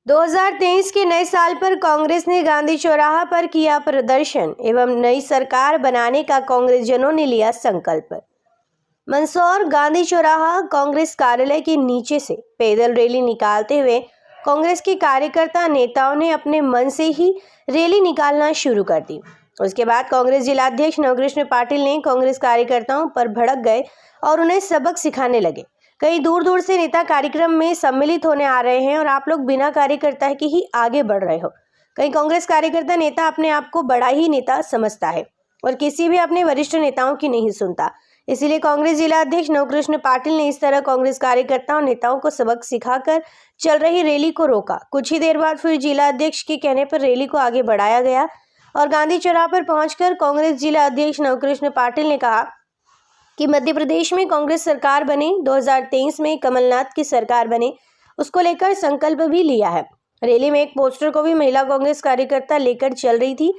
2023 के नए साल पर कांग्रेस ने गांधी चौराहा पर किया प्रदर्शन एवं नई सरकार बनाने का कांग्रेस जनों ने लिया संकल्प। मंदसौर गांधी चौराहा कांग्रेस कार्यालय के नीचे से पैदल रैली निकालते हुए कांग्रेस के कार्यकर्ता नेताओं ने अपने मन से ही रैली निकालना शुरू कर दी। उसके बाद कांग्रेस जिलाध्यक्ष नवकृष्ण पाटिल ने कांग्रेस कार्यकर्ताओं पर भड़क गए और उन्हें सबक सिखाने लगे। कई दूर दूर से नेता कार्यक्रम में सम्मिलित होने आ रहे हैं और आप लोग बिना कार्यकर्ता के ही आगे बढ़ रहे हो। कई कांग्रेस कार्यकर्ता नेता अपने आप को बड़ा ही नेता समझता है और किसी भी अपने वरिष्ठ नेताओं की नहीं सुनता। इसीलिए कांग्रेस जिला अध्यक्ष नवकृष्ण पाटिल ने इस तरह कांग्रेस कार्यकर्ताओं नेताओं को सबक सिखाकर चल रही रैली को रोका। कुछ ही देर बाद फिर जिला अध्यक्ष के कहने पर रैली को आगे बढ़ाया गया और गांधी चौराहा पर पहुंचकर कांग्रेस जिला अध्यक्ष नवकृष्ण पाटिल ने कहा कि मध्य प्रदेश में कांग्रेस सरकार बने, 2023 में कमलनाथ की सरकार बने, उसको लेकर संकल्प भी लिया है। रैली में एक पोस्टर को भी महिला कांग्रेस कार्यकर्ता लेकर चल रही थी।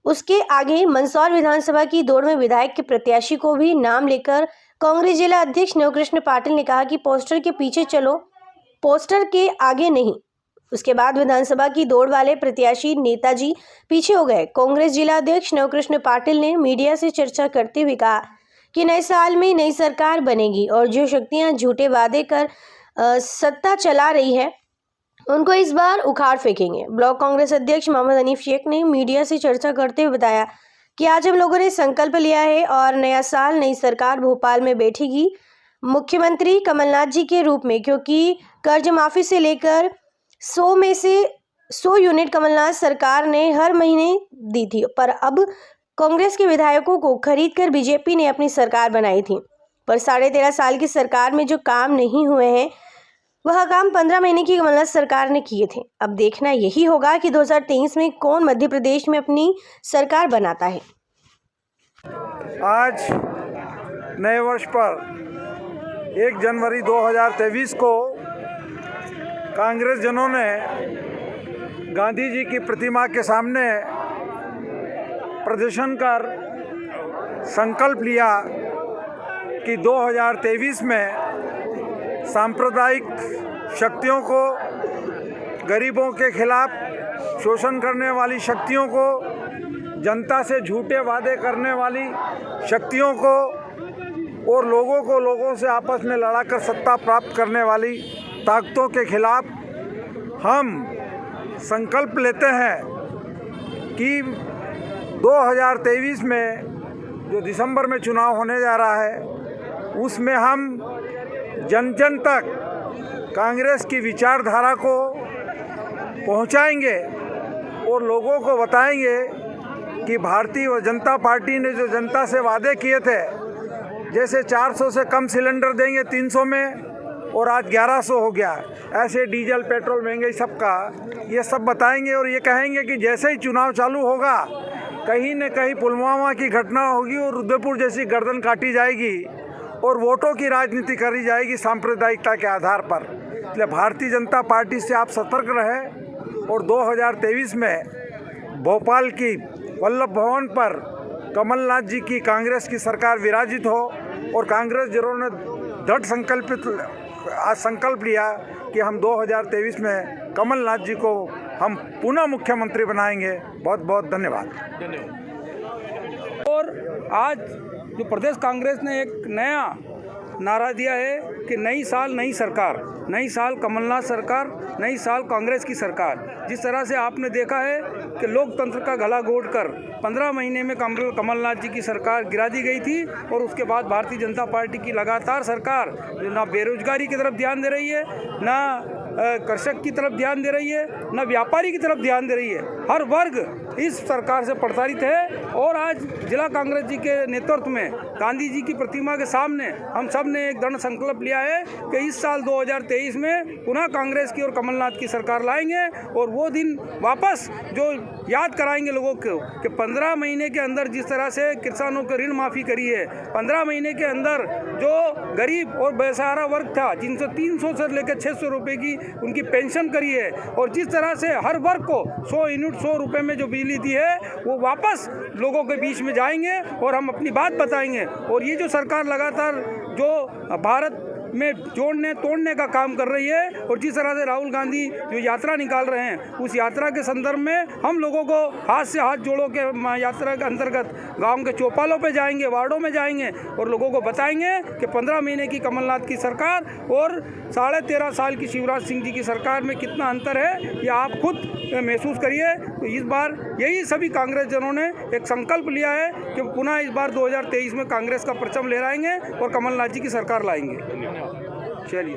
उसके आगे मंदसौर विधानसभा की दौड़ में विधायक के प्रत्याशी को भी नाम लेकर कांग्रेस जिला अध्यक्ष नवकृष्ण पाटिल ने कहा कि पोस्टर के पीछे चलो, पोस्टर के आगे नहीं। उसके बाद विधानसभा की दौड़ वाले प्रत्याशी नेताजी पीछे हो गए। कांग्रेस जिला अध्यक्ष नवकृष्ण पाटिल ने मीडिया से चर्चा करते हुए कहा कि नए साल में नई सरकार बनेगी और जो शक्तियां झूठे वादे कर सत्ता चला रही है उनको इस बार उखाड़ फेंकेंगे। ब्लॉक कांग्रेस अध्यक्ष मोहम्मद हनीफ शेख ने मीडिया से चर्चा करते हुए बताया कि आज हम लोगों ने संकल्प लिया है और नया साल नई सरकार भोपाल में बैठेगी मुख्यमंत्री कमलनाथ जी के रूप में, क्योंकि कर्ज माफी से लेकर 100 में से 100 यूनिट कमलनाथ सरकार ने हर महीने दी थी, पर अब कांग्रेस के विधायकों को खरीदकर बीजेपी ने अपनी सरकार बनाई थी। पर 13.5 साल की सरकार में जो काम नहीं हुए हैं वह काम 15 महीने की कमलनाथ सरकार ने किए थे। अब देखना यही होगा कि 2023 में कौन मध्य प्रदेश में अपनी सरकार बनाता है। आज नए वर्ष पर 1 जनवरी 2023 को कांग्रेस जनों ने गांधी जी की प्रतिमा के सामने प्रदर्शन कर संकल्प लिया कि 2023 में सांप्रदायिक शक्तियों को, गरीबों के खिलाफ शोषण करने वाली शक्तियों को, जनता से झूठे वादे करने वाली शक्तियों को और लोगों से आपस में लड़ाकर सत्ता प्राप्त करने वाली ताकतों के खिलाफ हम संकल्प लेते हैं कि 2023 में जो दिसंबर में चुनाव होने जा रहा है उसमें हम जन जन तक कांग्रेस की विचारधारा को पहुंचाएंगे और लोगों को बताएंगे कि भारतीय जनता पार्टी ने जो जनता से वादे किए थे, जैसे 400 से कम सिलेंडर देंगे 300 में और आज 1100 हो गया, ऐसे डीजल पेट्रोल महंगाई सबका ये सब बताएंगे और ये कहेंगे कि जैसे ही चुनाव चालू होगा कहीं न कहीं पुलवामा की घटना होगी और रुद्रपुर जैसी गर्दन काटी जाएगी और वोटों की राजनीति करी जाएगी सांप्रदायिकता के आधार पर। इसलिए भारतीय जनता पार्टी से आप सतर्क रहें और 2023 में भोपाल की वल्लभ भवन पर कमलनाथ जी की कांग्रेस की सरकार विराजित हो और कांग्रेस जनों ने दृढ़ संकल्प लिया कि हम 2023 में कमलनाथ जी को हम पुनः मुख्यमंत्री बनाएंगे। बहुत बहुत धन्यवाद। और आज जो प्रदेश कांग्रेस ने एक नया नारा दिया है कि नई साल नई सरकार, नई साल कमलनाथ सरकार, नई साल कांग्रेस की सरकार। जिस तरह से आपने देखा है कि लोकतंत्र का गला घोटकर 15 महीने में कमलनाथ जी की सरकार गिरा दी गई थी और उसके बाद भारतीय जनता पार्टी की लगातार सरकार जो ना बेरोजगारी की तरफ ध्यान दे रही है, ना कृषक की तरफ ध्यान दे रही है, ना व्यापारी की तरफ ध्यान दे रही है। हर वर्ग इस सरकार से प्रताड़ित है और आज जिला कांग्रेस जी के नेतृत्व में गांधी जी की प्रतिमा के सामने हम सब ने एक दृढ़ संकल्प लिया है कि इस साल 2023 में पुनः कांग्रेस की और कमलनाथ की सरकार लाएंगे और वो दिन वापस जो याद कराएंगे लोगों को कि 15 महीने के अंदर जिस तरह से किसानों को ऋण माफ़ी करी है, 15 महीने के अंदर जो गरीब और बेसहारा वर्ग था जिनसे 300 से लेकर 600 रुपये की उनकी पेंशन करी है और जिस तरह से हर वर्ग को 100 यूनिट 100 रुपये में जो बिजली दी है वो वापस लोगों के बीच में जाएंगे और हम अपनी बात बताएंगे। और ये जो सरकार लगातार जो भारत में जोड़ने तोड़ने का काम कर रही है। और जिस तरह से राहुल गांधी जो यात्रा निकाल रहे हैं, उस यात्रा के संदर्भ में हम लोगों को हाथ से हाथ जोड़ों के यात्रा के अंतर्गत गांव के चौपालों पे जाएंगे, वार्डों में जाएंगे और लोगों को बताएंगे कि 15 महीने की कमलनाथ की सरकार और 13.5 साल की शिवराज सिंह जी की सरकार में कितना अंतर है, ये आप खुद महसूस करिए। तो इस बार यही सभी कांग्रेस जनों ने एक संकल्प लिया है कि पुनः इस बार 2023 में कांग्रेस का परचम लहराएंगे और कमलनाथ जी की सरकार लाएंगे। चलिए।